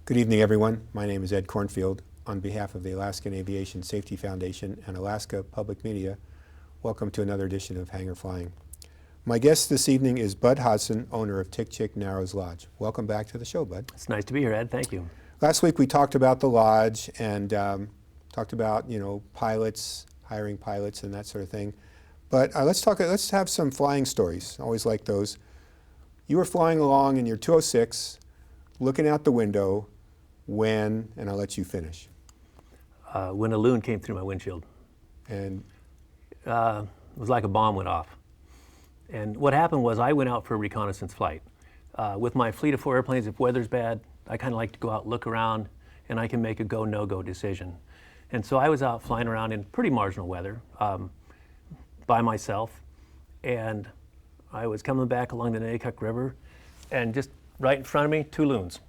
Good evening, everyone. My name is Ed Cornfield. On behalf of the Alaskan Aviation Safety Foundation and Alaska Public Media, welcome to another edition of Hangar Flying. My guest this evening is Bud Hodson, owner of Tick Chick Narrows Lodge. Welcome back to the show, Bud. It's nice to be here, Ed. Thank you. Last week we talked about the lodge and talked about, pilots, hiring pilots and that sort of thing. But let's have some flying stories. I always like those. You were flying along in your 206, looking out the window when, and I'll let you finish. When a loon came through my windshield. And it was like a bomb went off. And what happened was I went out for a reconnaissance flight. With my fleet of 4 airplanes, if weather's bad, I kind of like to go out, look around, and I can make a go, no-go decision. And so I was out flying around in pretty marginal weather by myself. And I was coming back along the Nayakuk River, and just right in front of me, 2 loons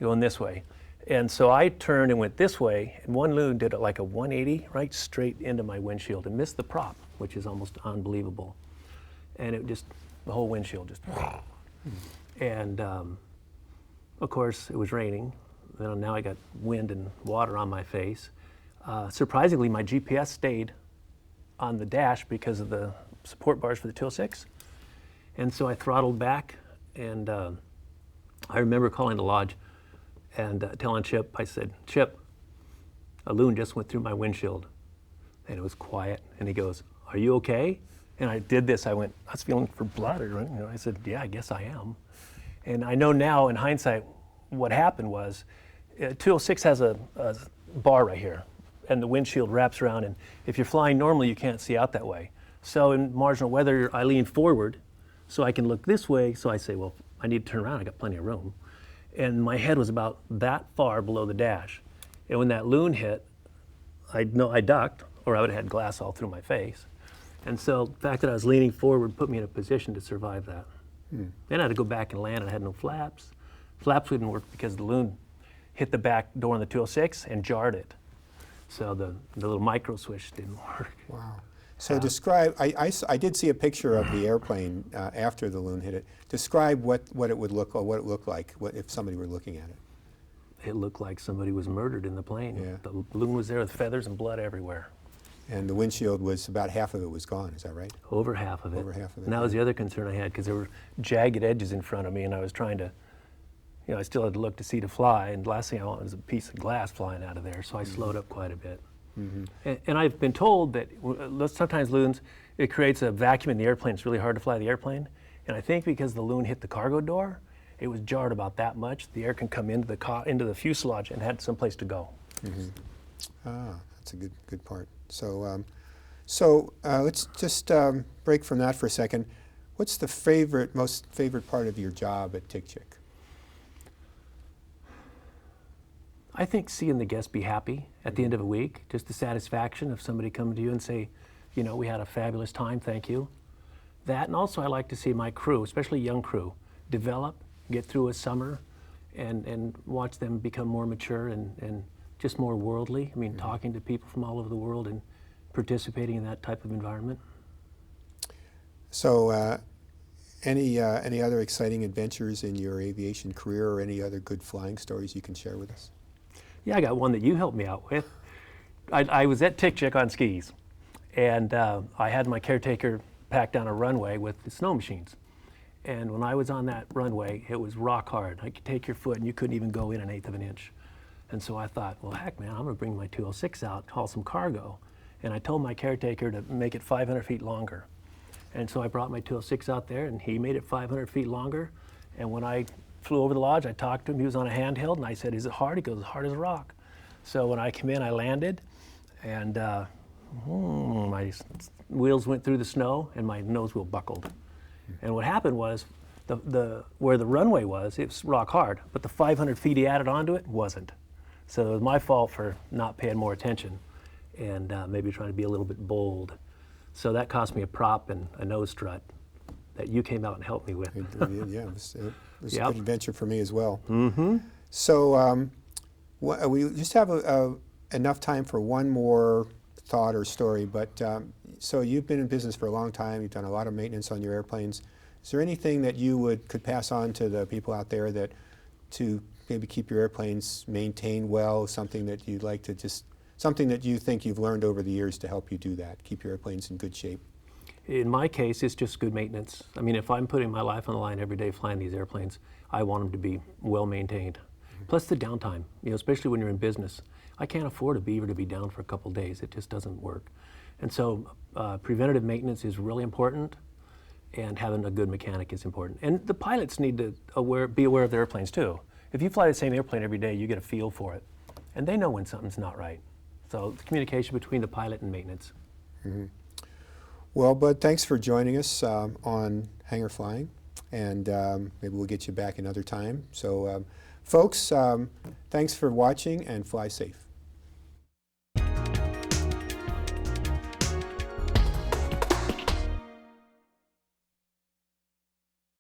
going this way. And so I turned and went this way, and one loon did like a 180 right straight into my windshield and missed the prop, which is almost unbelievable. And it just, the whole windshield just, and of course it was raining. Now I got wind and water on my face. Surprisingly, my GPS stayed on the dash because of the support bars for the 206. And so I throttled back, and I remember calling the lodge and telling Chip, I said, "Chip, a loon just went through my windshield." And it was quiet, and he goes, "Are you okay?" And I did this, I went, I was feeling for blood. I said, "Yeah, I guess I am." And I know now, in hindsight, what happened was, 206 has a bar right here, and the windshield wraps around, and if you're flying normally, you can't see out that way. So in marginal weather, I lean forward so I can look this way, so I say, well, I need to turn around, I got plenty of room. And my head was about that far below the dash. And when that loon hit, I ducked, or I would have had glass all through my face. And so the fact that I was leaning forward put me in a position to survive that. Then I had to go back and land, and I had no flaps. Flaps wouldn't work because the loon hit the back door on the 206 and jarred it. So the little micro switch didn't work. Wow. So describe, I did see a picture of the airplane after the loon hit it. Describe what it would look like, what it looked like if somebody were looking at it. It looked like somebody was murdered in the plane. Yeah. The loon was there with feathers and blood everywhere. And the windshield was about half of it was gone, is that right? Over half of it. Over half of it. And that was the other concern I had, because there were jagged edges in front of me, and I was trying to, I still had to look to see to fly, and the last thing I wanted was a piece of glass flying out of there, so I slowed up quite a bit. And I've been told that sometimes loons, it creates a vacuum in the airplane. It's really hard to fly the airplane. And I think because the loon hit the cargo door, it was jarred about that much. The air can come into the fuselage and had someplace to go. That's a good part. So, let's just break from that for a second. What's the most favorite part of your job at Tick Chick? I think seeing the guests be happy at the end of a week, just the satisfaction of somebody coming to you and say, we had a fabulous time, thank you. That, and also I like to see my crew, especially young crew, develop, get through a summer, and watch them become more mature and just more worldly. I mean, talking to people from all over the world and participating in that type of environment. So, any other exciting adventures in your aviation career, or any other good flying stories you can share with us? Yeah, I got one that you helped me out with. I was at Tick Chick on skis, and I had my caretaker pack down a runway with the snow machines. And when I was on that runway, it was rock hard. I could take your foot and you couldn't even go in 1/8 of an inch. And so I thought, well, heck, man, I'm gonna bring my 206 out, haul some cargo. And I told my caretaker to make it 500 feet longer. And so I brought my 206 out there, and he made it 500 feet longer. And when I flew over the lodge, I talked to him. He was on a handheld, and I said, "Is it hard?" He goes, "As hard as a rock." So when I came in, I landed, and my wheels went through the snow, and my nose wheel buckled. And what happened was, where the runway was, it was rock hard, but the 500 feet he added onto it wasn't. So it was my fault for not paying more attention, and maybe trying to be a little bit bold. So that cost me a prop and a nose strut that you came out and helped me with. Yeah, it was a good adventure for me as well. Mm-hmm. So we just have enough time for one more thought or story, but so you've been in business for a long time, you've done a lot of maintenance on your airplanes. Is there anything that you could pass on to the people out there that to maybe keep your airplanes maintained well, something that you'd like to something that you think you've learned over the years to help you do that, keep your airplanes in good shape? In my case, it's just good maintenance. I mean, if I'm putting my life on the line every day flying these airplanes, I want them to be well maintained. Plus the downtime, especially when you're in business. I can't afford a Beaver to be down for a couple days. It just doesn't work. And so preventative maintenance is really important, and having a good mechanic is important. And the pilots need to be aware of their airplanes too. If you fly the same airplane every day, you get a feel for it. And they know when something's not right. So the communication between the pilot and maintenance. Mm-hmm. Well, Bud, thanks for joining us on Hangar Flying, and maybe we'll get you back another time. So, folks, thanks for watching, and fly safe.